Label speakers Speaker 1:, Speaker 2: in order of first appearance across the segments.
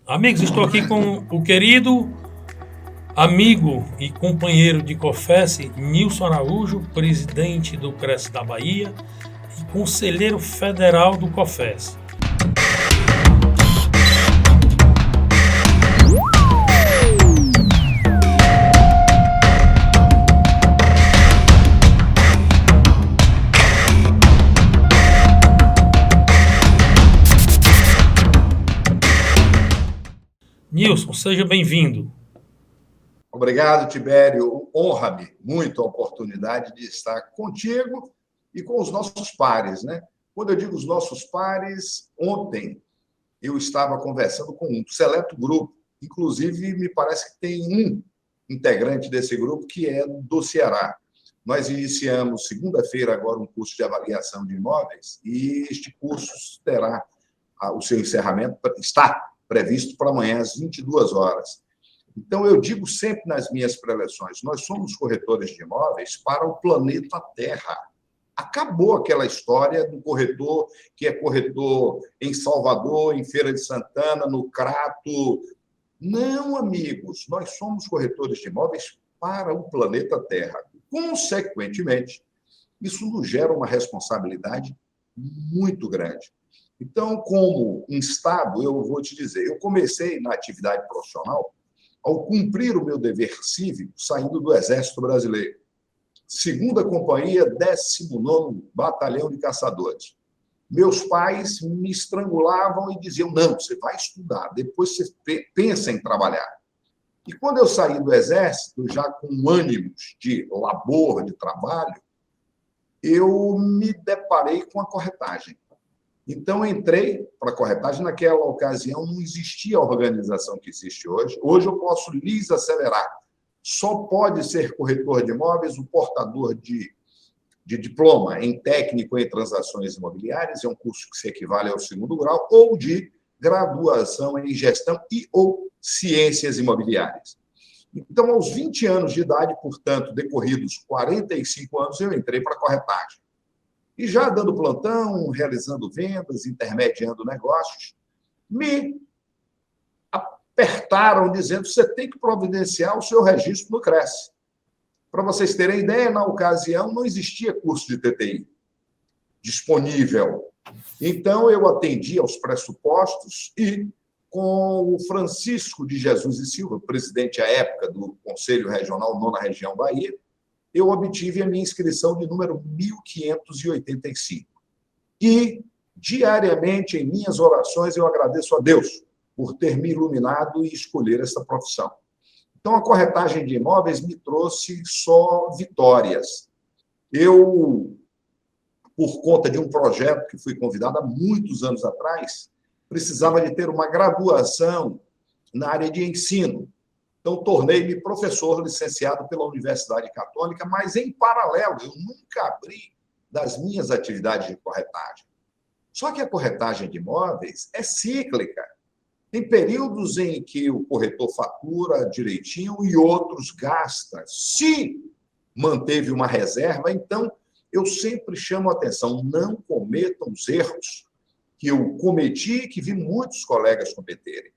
Speaker 1: Amigos, estou aqui com o querido amigo e companheiro de Cofesse, Nilson Araújo, presidente do Cresce da Bahia e conselheiro federal do Cofesse. Nilson, seja bem-vindo.
Speaker 2: Obrigado, Tibério. Honra-me muito a oportunidade de estar contigo e com os nossos pares, né? Quando eu digo os nossos pares, ontem eu estava conversando com um seleto grupo, inclusive me parece que tem um integrante desse grupo que é do Ceará. Nós iniciamos segunda-feira agora um curso de avaliação de imóveis e este curso terá o seu encerramento, está previsto para amanhã às 22 horas. Então, eu digo sempre nas minhas preleções, nós somos corretores de imóveis para o planeta Terra. Acabou aquela história do corretor que é corretor em Salvador, em Feira de Santana, no Crato. Não, amigos, nós somos corretores de imóveis para o planeta Terra. Consequentemente, isso nos gera uma responsabilidade muito grande. Então, como um Estado, eu vou te dizer, eu comecei na atividade profissional ao cumprir o meu dever cívico, saindo do Exército Brasileiro. 2ª Companhia, 19º Batalhão de Caçadores. Meus pais me estrangulavam e diziam, não, você vai estudar, depois você pensa em trabalhar. E quando eu saí do Exército, já com ânimos de labor, de trabalho, eu me deparei com a corretagem. Então, entrei para a corretagem. Naquela ocasião, não existia a organização que existe hoje. Hoje, eu posso lhes acelerar. Só pode ser corretor de imóveis o portador de diploma em técnico em transações imobiliárias, é um curso que se equivale ao 2º grau, ou de graduação em gestão e ou ciências imobiliárias. Então, aos 20 anos de idade, portanto, decorridos 45 anos, eu entrei para a corretagem. E já dando plantão, realizando vendas, intermediando negócios, me apertaram dizendo que você tem que providenciar o seu registro no Cresce. Para vocês terem ideia, na ocasião não existia curso de TTI disponível. Então, eu atendi aos pressupostos e, com o Francisco de Jesus e Silva, presidente à época do Conselho Regional 9ª Região Bahia, eu obtive a minha inscrição de número 1585. E, diariamente, em minhas orações, eu agradeço a Deus por ter me iluminado e escolher essa profissão. Então, a corretagem de imóveis me trouxe só vitórias. Eu, por conta de um projeto que fui convidado há muitos anos atrás, precisava de ter uma graduação na área de ensino. Então, tornei-me professor licenciado pela Universidade Católica, mas, em paralelo, eu nunca abri das minhas atividades de corretagem. Só que a corretagem de imóveis é cíclica. Tem períodos em que o corretor fatura direitinho e outros gasta. Se manteve uma reserva, então, eu sempre chamo a atenção, não cometam os erros que eu cometi e que vi muitos colegas cometerem.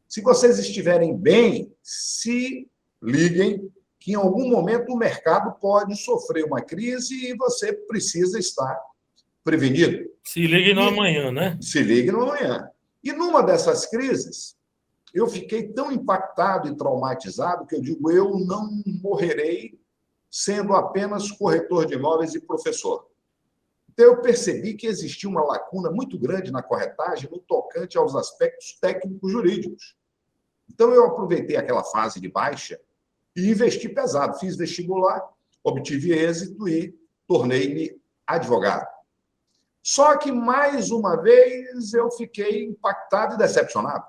Speaker 2: Se vocês estiverem bem, se liguem que em algum momento o mercado pode sofrer uma crise e você precisa estar prevenido.
Speaker 1: Se ligue no amanhã, né?
Speaker 2: Se ligue no amanhã. E numa dessas crises, eu fiquei tão impactado e traumatizado que eu digo, eu não morrerei sendo apenas corretor de imóveis e professor. Então, eu percebi que existia uma lacuna muito grande na corretagem no tocante aos aspectos técnicos jurídicos. Então, eu aproveitei aquela fase de baixa e investi pesado. Fiz vestibular, obtive êxito e tornei-me advogado. Só que, mais uma vez, eu fiquei impactado e decepcionado.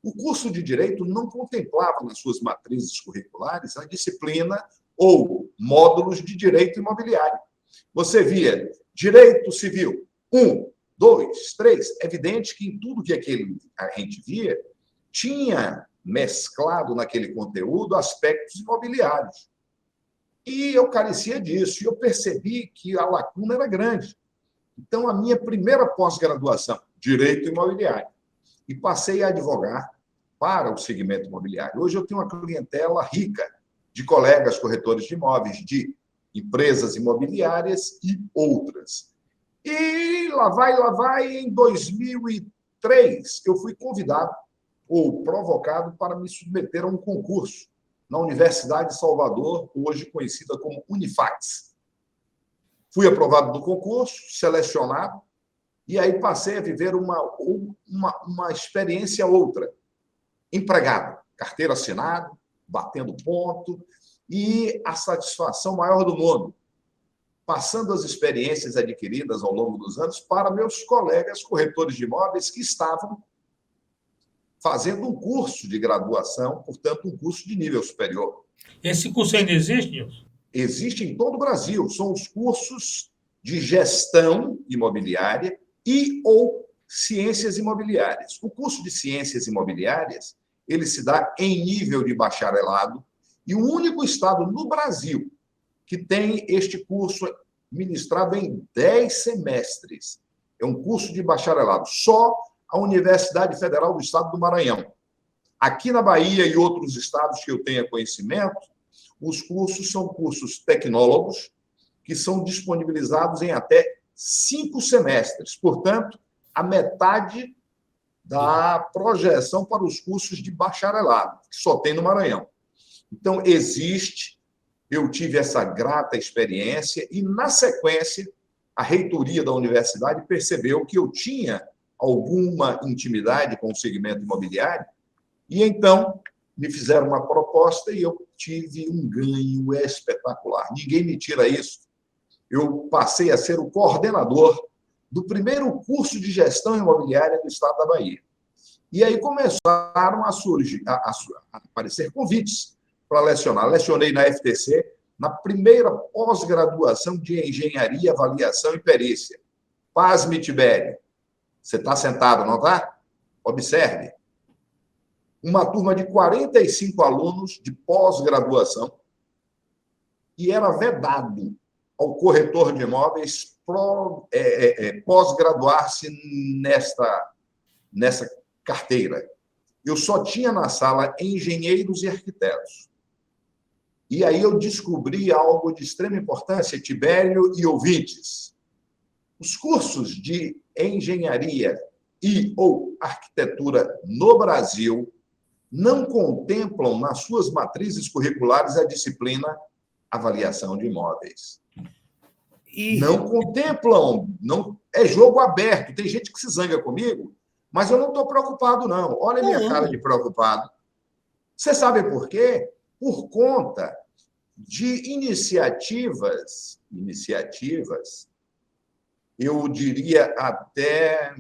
Speaker 2: O curso de Direito não contemplava nas suas matrizes curriculares a disciplina ou módulos de Direito Imobiliário. Você via Direito Civil, 1, 2, 3. É evidente que em tudo que a gente via, tinha mesclado naquele conteúdo aspectos imobiliários. E eu carecia disso, e eu percebi que a lacuna era grande. Então, a minha primeira pós-graduação, Direito Imobiliário, e passei a advogar para o segmento imobiliário. Hoje eu tenho uma clientela rica de colegas corretores de imóveis, de empresas imobiliárias e outras. E lá vai, em 2003, eu fui convidado ou provocado para me submeter a um concurso na Universidade de Salvador, hoje conhecida como Unifax. Fui aprovado no concurso, selecionado, e aí passei a viver uma experiência outra. Empregado, carteira assinada, batendo ponto, e a satisfação maior do mundo, passando as experiências adquiridas ao longo dos anos para meus colegas corretores de imóveis que estavam fazendo um curso de graduação, portanto, um curso de nível superior.
Speaker 1: Esse curso ainda existe, Nilson?
Speaker 2: Existe em todo o Brasil. São os cursos de gestão imobiliária e ou ciências imobiliárias. O curso de ciências imobiliárias, ele se dá em nível de bacharelado e o único estado no Brasil que tem este curso ministrado em 10 semestres. É um curso de bacharelado. Só a Universidade Federal do Estado do Maranhão. Aqui na Bahia e outros estados que eu tenha conhecimento, os cursos são cursos tecnólogos, que são disponibilizados em até 5 semestres. Portanto, a metade da projeção para os cursos de bacharelado, que só tem no Maranhão. Então, existe, eu tive essa grata experiência e, na sequência, a reitoria da universidade percebeu que eu tinha alguma intimidade com o segmento imobiliário e, então, me fizeram uma proposta e eu tive um ganho espetacular. Ninguém me tira isso. Eu passei a ser o coordenador do primeiro curso de gestão imobiliária do estado da Bahia. E aí começaram a surgir, a aparecer convites para lecionar. Lecionei na FTC, na primeira pós-graduação de Engenharia, Avaliação e Perícia. Pasme, Tibério. Você está sentado, não está? Observe. Uma turma de 45 alunos de pós-graduação e era vedado ao corretor de imóveis pós-graduar-se nessa carteira. Eu só tinha na sala engenheiros e arquitetos. E aí eu descobri algo de extrema importância, Tibério e ouvintes. Os cursos de engenharia e ou arquitetura no Brasil não contemplam nas suas matrizes curriculares a disciplina avaliação de imóveis. Não contemplam, não é jogo aberto. Tem gente que se zanga comigo, mas eu não estou preocupado, não. Olha a minha cara de preocupado. Você sabe por quê? Por conta de iniciativas, eu diria até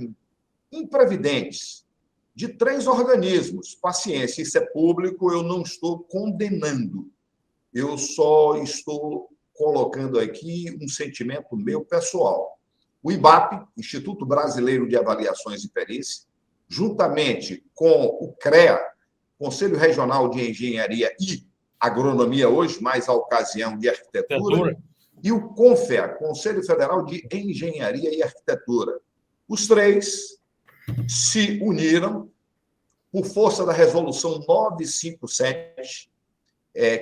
Speaker 2: imprevidentes, de 3 organismos. Paciência, isso é público, eu não estou condenando. Eu só estou colocando aqui um sentimento meu pessoal. O IBAP, Instituto Brasileiro de Avaliações e Perícia, juntamente com o CREA, Conselho Regional de Engenharia e Agronomia, hoje, mais a ocasião de arquitetura, e o CONFEA, Conselho Federal de Engenharia e Arquitetura. Os 3 se uniram por força da Resolução 957,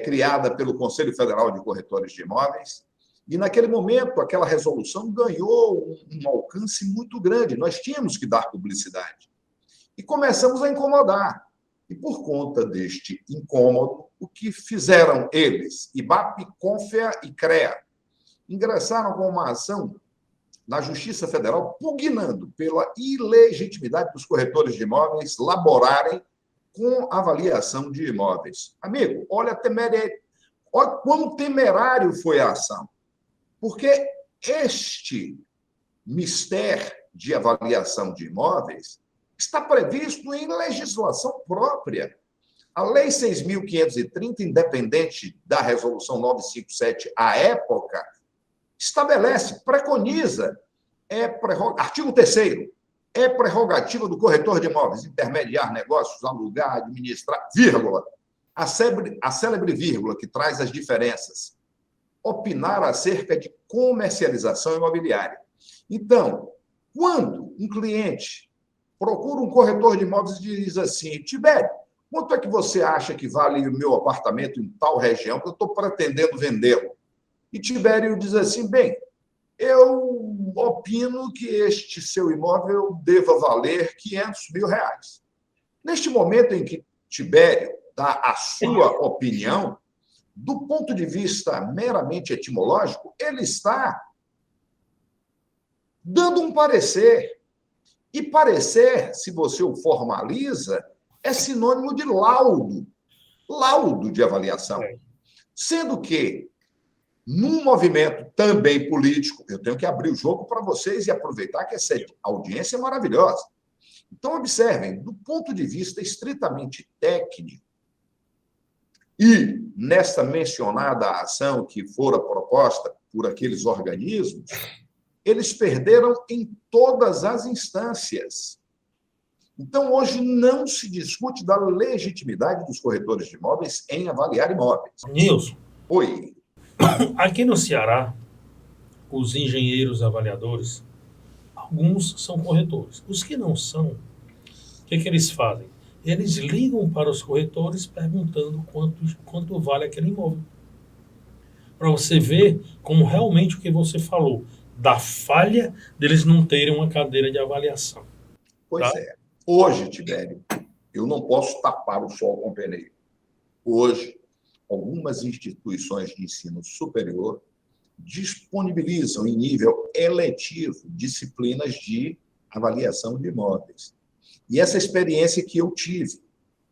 Speaker 2: criada pelo Conselho Federal de Corretores de Imóveis, e naquele momento aquela resolução ganhou um alcance muito grande. Nós tínhamos que dar publicidade. E começamos a incomodar. E por conta deste incômodo, o que fizeram eles, IBAP, CONFEA e CREA, ingressaram com uma ação na Justiça Federal pugnando pela ilegitimidade dos corretores de imóveis laborarem com avaliação de imóveis. Amigo, olha quão temerário foi a ação. Porque este mistério de avaliação de imóveis está previsto em legislação própria. A Lei 6.530, independente da Resolução 957 à época, estabelece, preconiza, artigo 3º, é prerrogativa do corretor de imóveis intermediar negócios, alugar, administrar, vírgula, a célebre vírgula que traz as diferenças, opinar acerca de comercialização imobiliária. Então, quando um cliente procura um corretor de imóveis e diz assim, Tibério, Quanto é que você acha que vale o meu apartamento em tal região que eu estou pretendendo vendê-lo? E Tibério diz assim, bem, eu opino que este seu imóvel deva valer R$ 500 mil. Neste momento em que Tibério dá a sua opinião, do ponto de vista meramente etimológico, ele está dando um parecer. E parecer, se você o formaliza, é sinônimo de laudo de avaliação. Sendo que, num movimento também político, eu tenho que abrir o jogo para vocês e aproveitar que essa audiência é maravilhosa. Então, observem, do ponto de vista estritamente técnico, e nesta mencionada ação que fora proposta por aqueles organismos, eles perderam em todas as instâncias. Então, hoje não se discute da legitimidade dos corretores de imóveis em avaliar imóveis.
Speaker 1: Nilson,
Speaker 2: Oi.
Speaker 1: aqui no Ceará, os engenheiros avaliadores, alguns são corretores. Os que não são, o que eles fazem? Eles ligam para os corretores perguntando quanto vale aquele imóvel. Para você ver como realmente o que você falou, da falha deles não terem uma cadeira de avaliação.
Speaker 2: Pois é. Hoje, Tibério, eu não posso tapar o sol com peneira. Hoje, algumas instituições de ensino superior disponibilizam em nível eletivo disciplinas de avaliação de imóveis. E essa experiência que eu tive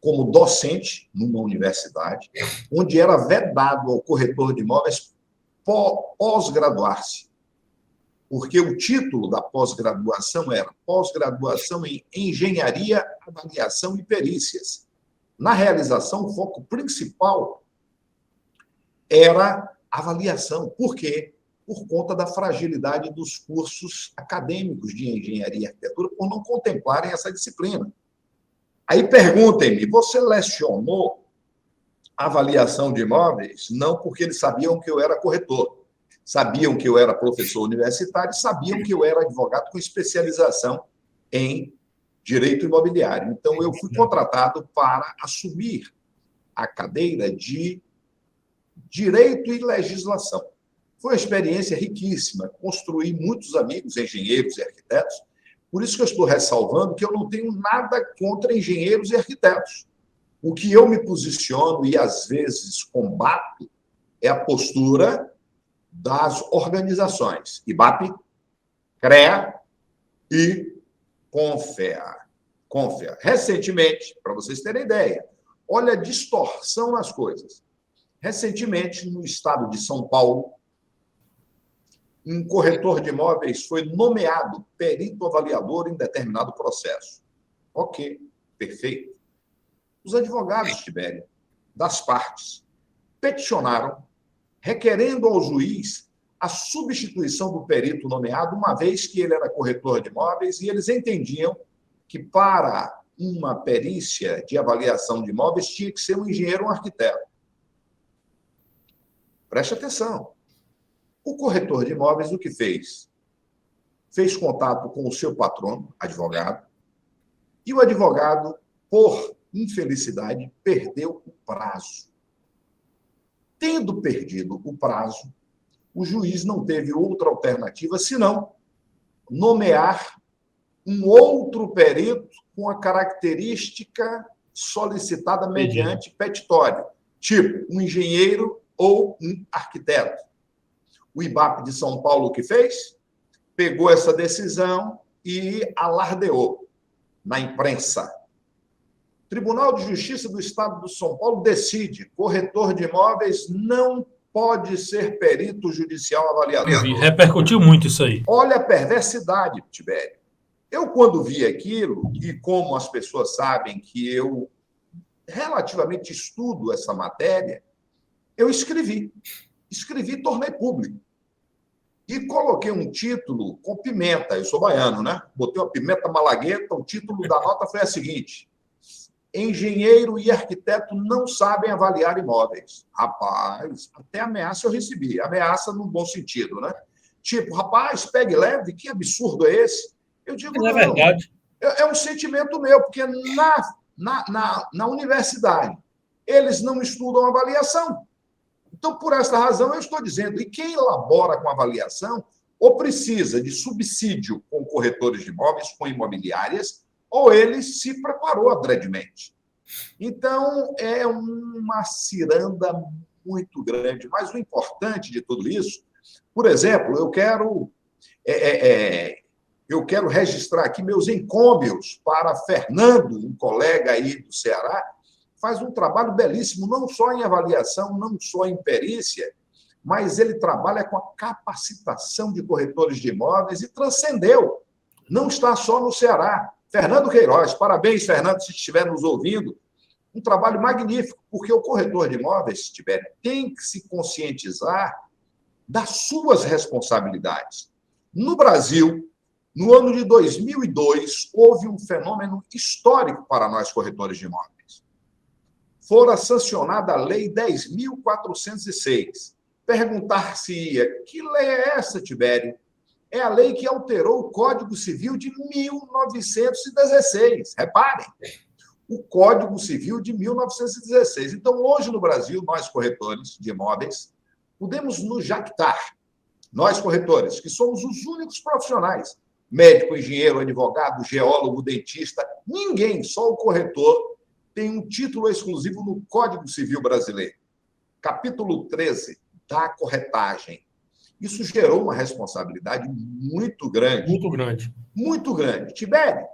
Speaker 2: como docente numa universidade, onde era vedado ao corretor de imóveis pós-graduar-se, porque o título da pós-graduação era Pós-graduação em Engenharia, Avaliação e Perícias. Na realização, o foco principal era avaliação. Por quê? Por conta da fragilidade dos cursos acadêmicos de engenharia e arquitetura, por não contemplarem essa disciplina. Aí perguntem-me, você lecionou avaliação de imóveis? Não, porque eles sabiam que eu era corretor, sabiam que eu era professor universitário, sabiam que eu era advogado com especialização em direito imobiliário. Então, eu fui contratado para assumir a cadeira de direito e legislação. Foi uma experiência riquíssima, construí muitos amigos, engenheiros e arquitetos, por isso que eu estou ressalvando que eu não tenho nada contra engenheiros e arquitetos. O que eu me posiciono e, às vezes, combato é a postura das organizações IBAP, CREA e CONFEA. Recentemente, para vocês terem ideia, olha a distorção nas coisas. Recentemente, no estado de São Paulo, um corretor de imóveis foi nomeado perito avaliador em determinado processo. Ok, perfeito. Os advogados, Tibério, das partes, peticionaram, requerendo ao juiz a substituição do perito nomeado, uma vez que ele era corretor de imóveis, e eles entendiam que, para uma perícia de avaliação de imóveis, tinha que ser um engenheiro ou um arquiteto. Preste atenção. O corretor de imóveis, o que fez? Fez contato com o seu patrono, advogado, e o advogado, por infelicidade, perdeu o prazo. Tendo perdido o prazo, o juiz não teve outra alternativa senão nomear um outro perito com a característica solicitada mediante petitório, tipo um engenheiro ou um arquiteto. O IBAP de São Paulo, o que fez? Pegou essa decisão e alardeou na imprensa. O Tribunal de Justiça do Estado de São Paulo decide: corretor de imóveis não pode ser perito judicial avaliador.
Speaker 1: Repercutiu muito isso aí.
Speaker 2: Olha a perversidade, Tibério. Eu, quando vi aquilo, e como as pessoas sabem que eu relativamente estudo essa matéria, eu escrevi, tornei público. E coloquei um título com pimenta. Eu sou baiano, né? Botei uma pimenta malagueta, o título da nota foi a seguinte: engenheiro e arquiteto não sabem avaliar imóveis. Rapaz, até ameaça eu recebi. Ameaça no bom sentido, né? Tipo, rapaz, pegue leve, que absurdo é esse? Eu digo,
Speaker 1: não é verdade.
Speaker 2: É um sentimento meu, porque na universidade. Eles não estudam avaliação. Então, por essa razão, eu estou dizendo, e quem elabora com avaliação, ou precisa de subsídio com corretores de imóveis, com imobiliárias, ou ele se preparou adredemente. Então, é uma ciranda muito grande. Mas o importante de tudo isso, por exemplo, eu quero registrar aqui meus encômios para Fernando, um colega aí do Ceará, faz um trabalho belíssimo, não só em avaliação, não só em perícia, mas ele trabalha com a capacitação de corretores de imóveis e transcendeu. Não está só no Ceará. Fernando Queiroz, parabéns, Fernando, se estiver nos ouvindo. Um trabalho magnífico, porque o corretor de imóveis, Tibério, tem que se conscientizar das suas responsabilidades. No Brasil, no ano de 2002, houve um fenômeno histórico para nós corretores de imóveis. Fora sancionada a Lei 10.406. Perguntar-se-ia, que lei é essa, Tibério? É a lei que alterou o Código Civil de 1916. Reparem, o Código Civil de 1916. Então, hoje no Brasil, nós corretores de imóveis, podemos nos jactar, nós corretores, que somos os únicos profissionais, médico, engenheiro, advogado, geólogo, dentista, ninguém, só o corretor, tem um título exclusivo no Código Civil brasileiro. Capítulo 13, da corretagem. Isso gerou uma responsabilidade muito grande.
Speaker 1: Muito grande.
Speaker 2: Muito grande. Tibério,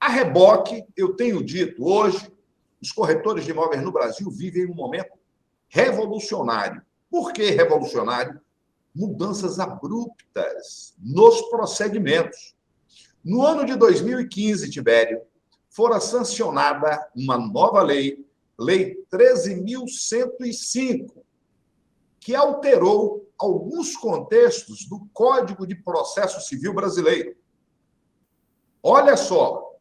Speaker 2: a reboque, eu tenho dito hoje, os corretores de imóveis no Brasil vivem um momento revolucionário. Por que revolucionário? Mudanças abruptas nos procedimentos. No ano de 2015, Tibério, fora sancionada uma nova lei, Lei 13.105, que alterou alguns contextos do Código de Processo Civil brasileiro. Olha só,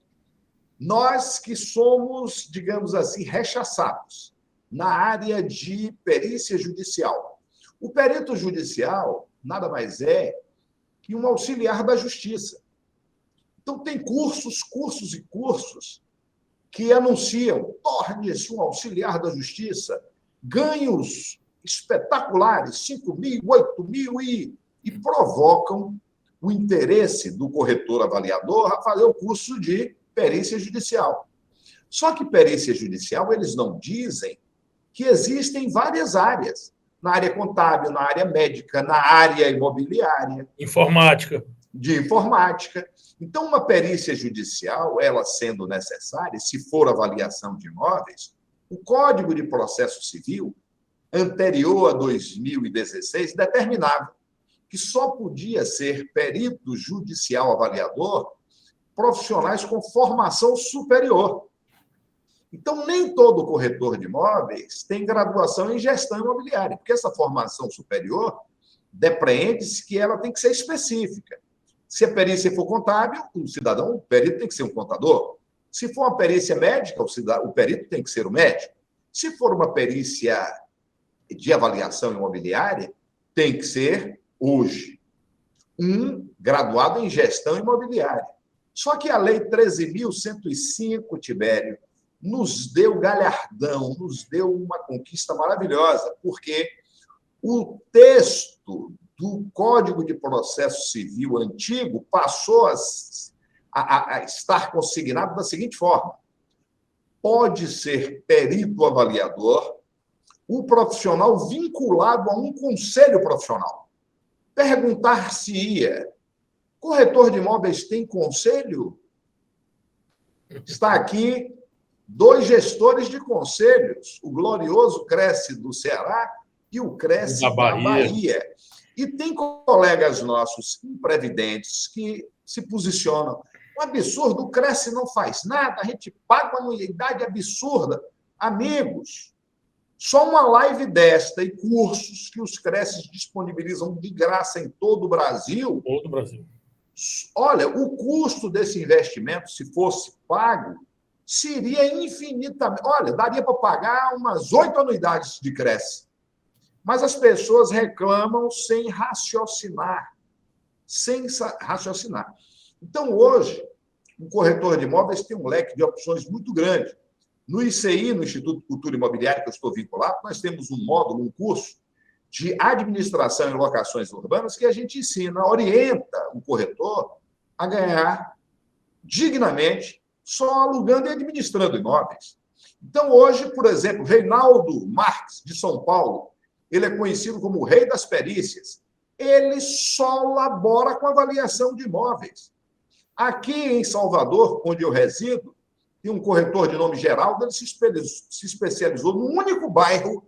Speaker 2: nós que somos, digamos assim, rechaçados na área de perícia judicial. O perito judicial nada mais é que um auxiliar da justiça. Então, tem cursos e cursos que anunciam, torne-se um auxiliar da justiça, ganhos espetaculares, 5 mil, 8 mil, e provocam o interesse do corretor avaliador a fazer o curso de perícia judicial. Só que perícia judicial, eles não dizem que existem várias áreas, na área contábil, na área médica, na área imobiliária.
Speaker 1: Informática.
Speaker 2: De informática. Então, uma perícia judicial, ela sendo necessária, se for avaliação de imóveis, o Código de Processo Civil, anterior a 2016, determinava que só podia ser perito judicial avaliador profissionais com formação superior. Então, nem todo corretor de imóveis tem graduação em gestão imobiliária, porque essa formação superior depreende-se que ela tem que ser específica. Se a perícia for contábil, o perito tem que ser um contador. Se for uma perícia médica, o perito tem que ser o médico. Se for uma perícia de avaliação imobiliária, tem que ser, hoje, um graduado em gestão imobiliária. Só que a Lei 13.105, Tibério, nos deu galhardão, nos deu uma conquista maravilhosa, porque o texto do Código de Processo Civil antigo passou a estar consignado da seguinte forma: pode ser perito avaliador um profissional vinculado a um conselho profissional. Perguntar-se-ia, corretor de imóveis tem conselho? Está aqui 2 gestores de conselhos, o glorioso Cresce do Ceará e o Cresce da Bahia. E tem colegas nossos imprevidentes que se posicionam. Um absurdo, o Cresce não faz nada, a gente paga uma anuidade absurda. Amigos, só uma live desta e cursos que os Cresces disponibilizam de graça em todo o Brasil.
Speaker 1: Todo o Brasil.
Speaker 2: Olha, o custo desse investimento, se fosse pago, seria infinitamente... Olha, daria para pagar umas 8 anuidades de Cresce. Mas as pessoas reclamam sem raciocinar. Sem raciocinar. Então, hoje, Um corretor de imóveis tem um leque de opções muito grande. No ICI, no Instituto de Cultura Imobiliária, que eu estou vinculado, nós temos um módulo, um curso de administração e locações urbanas que a gente ensina, orienta o corretor a ganhar dignamente só alugando e administrando imóveis. Então, hoje, por exemplo, Reinaldo Marques, de São Paulo, ele é conhecido como o rei das perícias. Ele só labora com avaliação de imóveis. Aqui em Salvador, onde eu resido, tem um corretor de nome Geraldo, ele se especializou num único bairro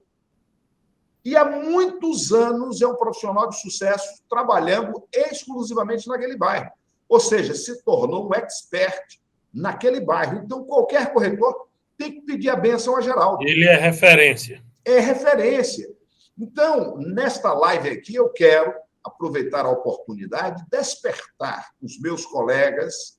Speaker 2: e há muitos anos é um profissional de sucesso trabalhando exclusivamente naquele bairro. Ou seja, se tornou um expert naquele bairro. Então, qualquer corretor tem que pedir a bênção a Geraldo.
Speaker 1: Ele é referência.
Speaker 2: É referência. Então, nesta live aqui, eu quero aproveitar a oportunidade de despertar os meus colegas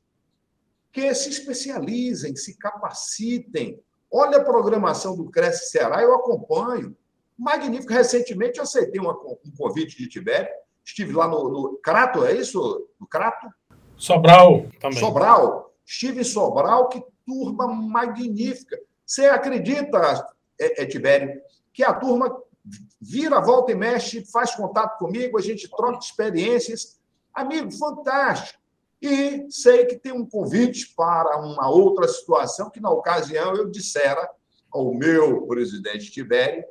Speaker 2: que se especializem, se capacitem. Olha a programação do Cresce Ceará, eu acompanho. Magnífico. Recentemente, eu aceitei um convite de Tibério. Estive lá no Crato, é isso? No Crato?
Speaker 1: Sobral também.
Speaker 2: Sobral. Estive em Sobral, que turma magnífica. Você acredita, Tibério, que a turma vira, volta e mexe, faz contato comigo, a gente troca experiências. Amigo, fantástico. E sei que tem um convite para uma outra situação que, na ocasião, eu dissera ao meu presidente Tibério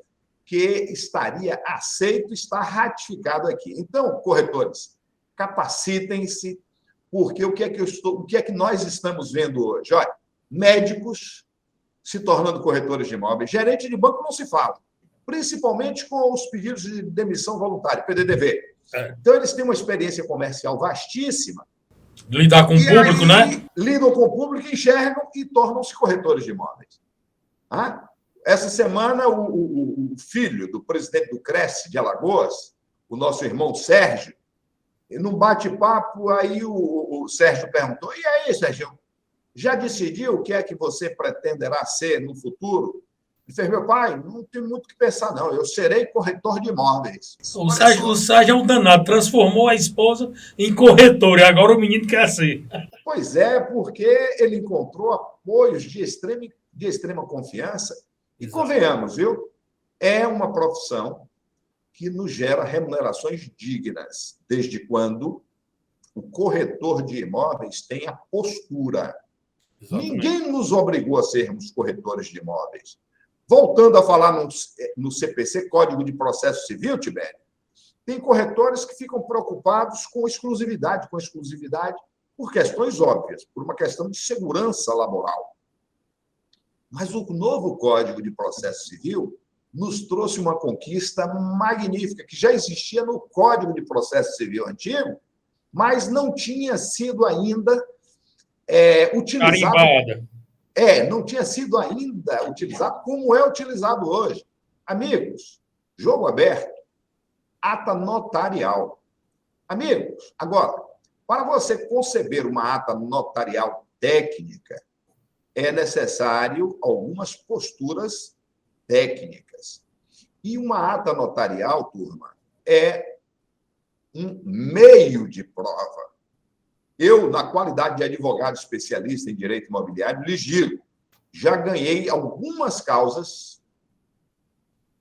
Speaker 2: que estaria aceito, está ratificado aqui. Então, corretores, capacitem-se, porque o que é que nós estamos vendo hoje? Olha, médicos se tornando corretores de imóveis, gerente de banco não se fala, principalmente com os pedidos de demissão voluntária, PDDV. Então, eles têm uma experiência comercial vastíssima.
Speaker 1: Lidar com o público,
Speaker 2: aí,
Speaker 1: né?
Speaker 2: Lidam com o público, enxergam e tornam-se corretores de imóveis. Essa semana, o filho do presidente do Cresce de Alagoas, o nosso irmão Sérgio, num bate-papo, aí o Sérgio perguntou: e aí, Sérgio, já decidiu o que é que você pretenderá ser no futuro? Ele fez: meu pai, não tem muito o que pensar, não. Eu serei corretor de imóveis.
Speaker 1: O Sérgio é um danado, transformou a esposa em corretor, e agora o menino quer ser.
Speaker 2: Pois é, porque ele encontrou apoios de extrema confiança. E convenhamos, viu? É uma profissão que nos gera remunerações dignas, desde quando o corretor de imóveis tem a postura. Exatamente. Ninguém nos obrigou a sermos corretores de imóveis. Voltando a falar no CPC, Código de Processo Civil, Tibério, tem corretores que ficam preocupados com exclusividade por questões óbvias, por uma questão de segurança laboral. Mas o novo Código de Processo Civil nos trouxe uma conquista magnífica, que já existia no Código de Processo Civil antigo, mas não tinha sido ainda utilizado.
Speaker 1: Carimbada.
Speaker 2: Não tinha sido ainda utilizado como é utilizado hoje. Amigos, jogo aberto, ata notarial. Amigos, agora, para você conceber uma ata notarial técnica, é necessário algumas posturas técnicas. E uma ata notarial, turma, é um meio de prova. Eu, na qualidade de advogado especialista em direito imobiliário, lhes digo, já ganhei algumas causas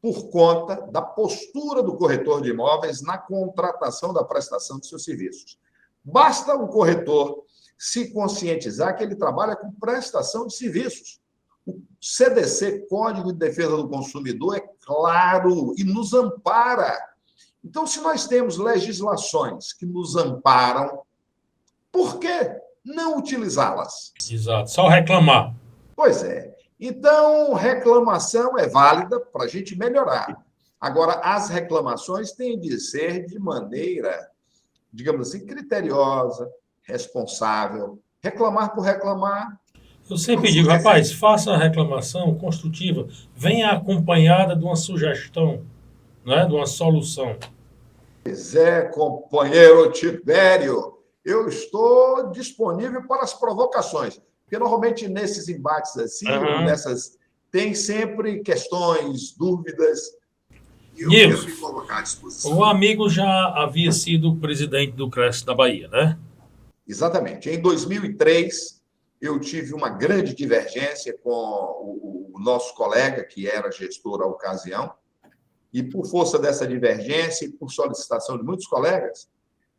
Speaker 2: por conta da postura do corretor de imóveis na contratação da prestação de seus serviços. Basta o corretor se conscientizar que ele trabalha com prestação de serviços. O CDC, Código de Defesa do Consumidor, é claro e nos ampara. Então, se nós temos legislações que nos amparam, por que não utilizá-las?
Speaker 1: Exato, só reclamar.
Speaker 2: Pois é. Então, reclamação é válida para a gente melhorar. Agora, as reclamações têm de ser de maneira, digamos assim, criteriosa, responsável. Reclamar por reclamar.
Speaker 1: Eu sempre digo, rapaz, faça a reclamação construtiva, venha acompanhada de uma sugestão, né? De uma solução.
Speaker 2: Pois é, companheiro Tibério, eu estou disponível para as provocações, porque normalmente nesses embates assim, tem sempre questões, dúvidas, e eu quero me colocar à disposição.
Speaker 1: O amigo já havia sido presidente do Cresce da Bahia, né?
Speaker 2: Exatamente. Em 2003, eu tive uma grande divergência com o nosso colega, que era gestor à ocasião, e por força dessa divergência e por solicitação de muitos colegas,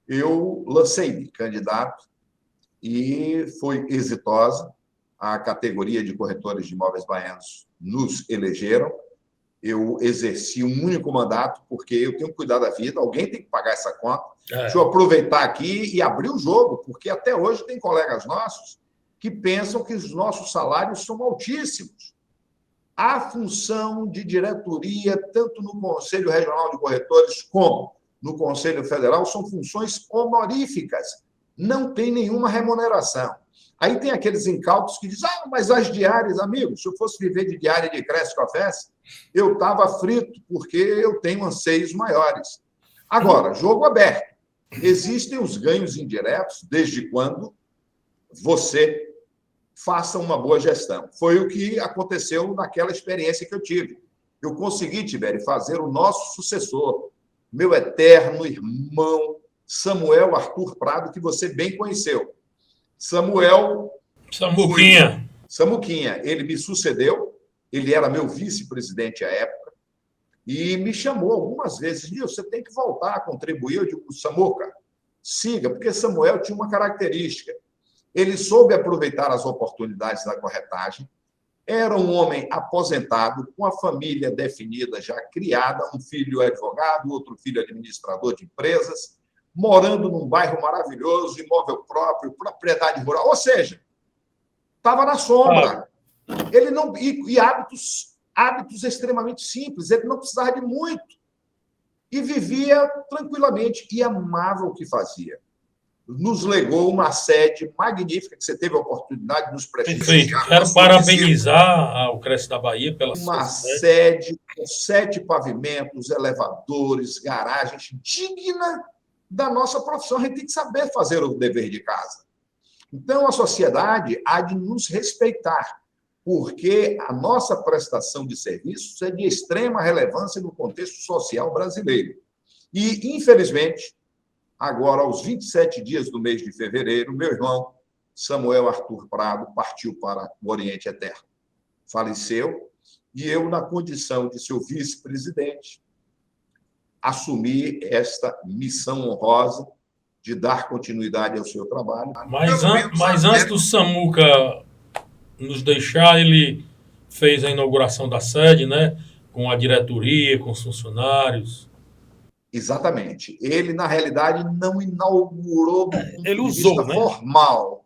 Speaker 2: eu lancei-me candidato e foi exitosa. A categoria de corretores de imóveis baianos nos elegeram. Eu exerci um único mandato, porque eu tenho que cuidar da vida, alguém tem que pagar essa conta. Deixa eu aproveitar aqui e abrir o jogo, porque até hoje tem colegas nossos que pensam que os nossos salários são altíssimos. A função de diretoria, tanto no Conselho Regional de Corretores como no Conselho Federal, são funções honoríficas, não tem nenhuma remuneração. Aí tem aqueles incautos que dizem, mas as diárias, amigos, se eu fosse viver de diária de Cresce Cofesse, eu estava frito, porque eu tenho anseios maiores. Agora, jogo aberto. Existem os ganhos indiretos, desde quando você faça uma boa gestão. Foi o que aconteceu naquela experiência que eu tive. Eu consegui, Tibério, fazer o nosso sucessor, meu eterno irmão Samuel Arthur Prado, que você bem conheceu. Samuquinha, ele me sucedeu, ele era meu vice-presidente à época, e me chamou algumas vezes, você tem que voltar a contribuir. Eu digo, Samuca, siga, porque Samuel tinha uma característica, ele soube aproveitar as oportunidades da corretagem, era um homem aposentado, com a família definida, já criada, um filho advogado, outro filho administrador de empresas, morando num bairro maravilhoso, imóvel próprio, propriedade rural, ou seja, estava na sombra. Ele não e hábitos extremamente simples, ele não precisava de muito e vivia tranquilamente e amava o que fazia. Nos legou uma sede magnífica que você teve a oportunidade de nos prestigiar.
Speaker 1: Quero parabenizar o Cresce da Bahia pela
Speaker 2: uma sede com 7 pavimentos, elevadores, garagens, digna da nossa profissão. A gente tem que saber fazer o dever de casa. Então, a sociedade há de nos respeitar, porque a nossa prestação de serviços é de extrema relevância no contexto social brasileiro. E, infelizmente, agora, aos 27 dias do mês de fevereiro, meu irmão Samuel Arthur Prado partiu para o Oriente Eterno. Faleceu, e eu, na condição de seu vice-presidente, assumi esta missão honrosa de dar continuidade ao seu trabalho.
Speaker 1: Mas antes do Samuca nos deixar, ele fez a inauguração da sede, né? Com a diretoria, com os funcionários.
Speaker 2: Exatamente. Ele, na realidade, não inaugurou
Speaker 1: ele usou, né?
Speaker 2: Formal.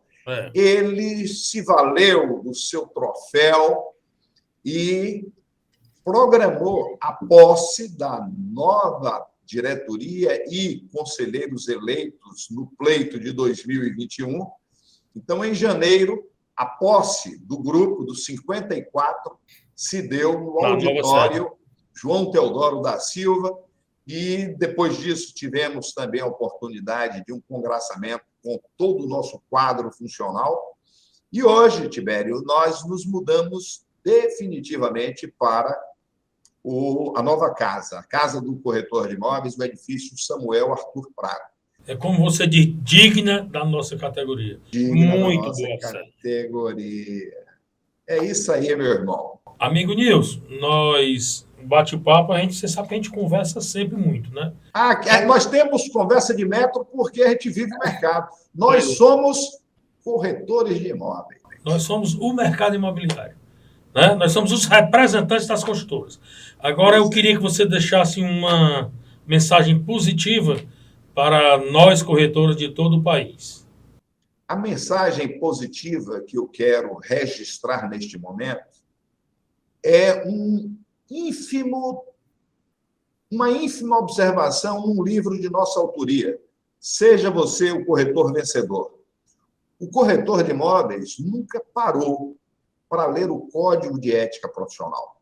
Speaker 2: Ele se valeu do seu troféu e programou a posse da nova diretoria e conselheiros eleitos no pleito de 2021. Então, em janeiro, a posse do grupo dos 54 se deu no auditório João Teodoro da Silva, e depois disso tivemos também a oportunidade de um congraçamento com todo o nosso quadro funcional. E hoje, Tibério, nós nos mudamos definitivamente para a nova casa, a Casa do Corretor de Imóveis, o edifício Samuel Arthur Prado.
Speaker 1: É como você diz, digna da nossa categoria.
Speaker 2: Digna muito da nossa categoria. É isso aí, meu irmão.
Speaker 1: Amigo Nilson, nós bate o papo, você sabe que a gente conversa sempre muito, né?
Speaker 2: Nós temos conversa de metro porque a gente vive o mercado. Nós somos corretores de imóveis.
Speaker 1: Nós somos o mercado imobiliário. Né? Nós somos os representantes das construtoras. Agora, eu queria que você deixasse uma mensagem positiva para nós, corretores de todo o país.
Speaker 2: A mensagem positiva que eu quero registrar neste momento é uma ínfima observação num livro de nossa autoria. Seja você o corretor vencedor. O corretor de imóveis nunca parou para ler o Código de Ética Profissional.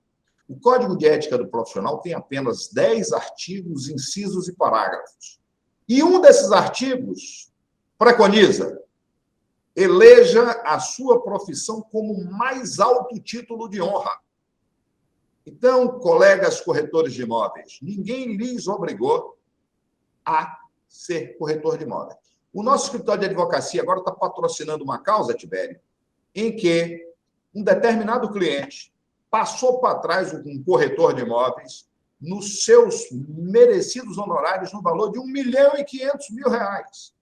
Speaker 2: O Código de Ética do Profissional tem apenas 10 artigos, incisos e parágrafos. E um desses artigos preconiza: eleja a sua profissão como o mais alto título de honra. Então, colegas corretores de imóveis, ninguém lhes obrigou a ser corretor de imóveis. O nosso escritório de advocacia agora está patrocinando uma causa, Tibério, em que um determinado cliente passou para trás um corretor de imóveis nos seus merecidos honorários no valor de R$1.500.000.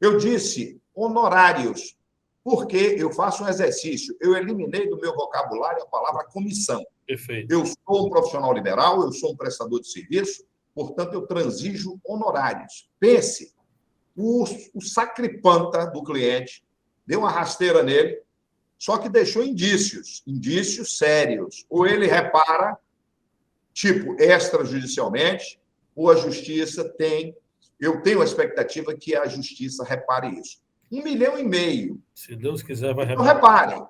Speaker 2: Eu disse honorários, porque eu faço um exercício. Eu eliminei do meu vocabulário a palavra comissão.
Speaker 1: Perfeito.
Speaker 2: Eu sou um profissional liberal, eu sou um prestador de serviço, portanto, eu transijo honorários. Pense, o sacripanta do cliente deu uma rasteira nele, só que deixou indícios sérios. Ou ele repara, tipo, extrajudicialmente, ou a justiça tem... Eu tenho a expectativa que a justiça repare isso. R$1,5 milhão.
Speaker 1: Se Deus quiser, vai
Speaker 2: Então,
Speaker 1: reparar.
Speaker 2: reparem,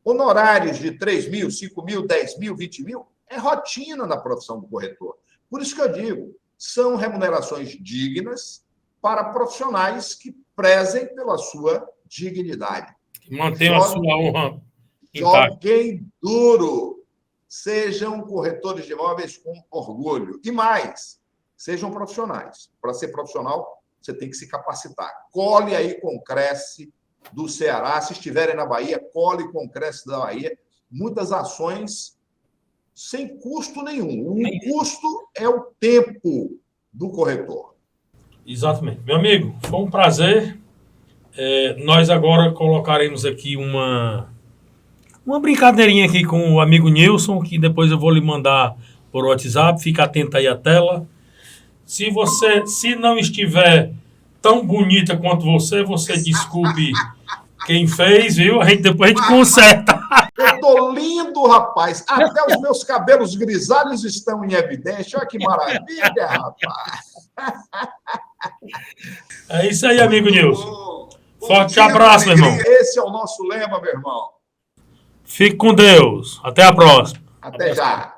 Speaker 2: honorários de 3 mil, 5 mil, 10 mil, 20 mil, é rotina na profissão do corretor. Por isso que eu digo, são remunerações dignas para profissionais que prezem pela sua dignidade.
Speaker 1: Mantenham a sua honra intacta.
Speaker 2: Joguem duro. Sejam corretores de imóveis com orgulho. E mais, sejam profissionais. Para ser profissional, você tem que se capacitar. Cole aí com o Cresce do Ceará. Se estiverem na Bahia, cole com o Cresce da Bahia. Muitas ações sem custo nenhum. O custo é o tempo do corretor.
Speaker 1: Exatamente. Meu amigo, foi um prazer. Nós agora colocaremos aqui uma brincadeirinha aqui com o amigo Nilson, que depois eu vou lhe mandar por WhatsApp. Fica atento aí à tela. Se não estiver tão bonita quanto você desculpe quem fez, viu? Depois a gente conserta.
Speaker 2: Eu tô lindo, rapaz. Até os meus cabelos grisalhos estão em evidência. Olha que maravilha, rapaz.
Speaker 1: É isso aí, amigo Nilson. Forte abraço, meu irmão.
Speaker 2: Esse é o nosso lema, meu irmão.
Speaker 1: Fique com Deus. Até a próxima.
Speaker 2: Até já.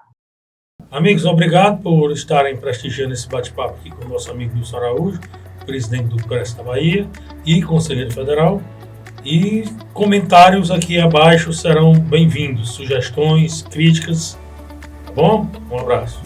Speaker 1: Amigos, obrigado por estarem prestigiando esse bate-papo aqui com o nosso amigo Nilson Araújo, presidente do Cresce da Bahia e conselheiro federal. E comentários aqui abaixo serão bem-vindos, sugestões, críticas. Tá bom? Um abraço.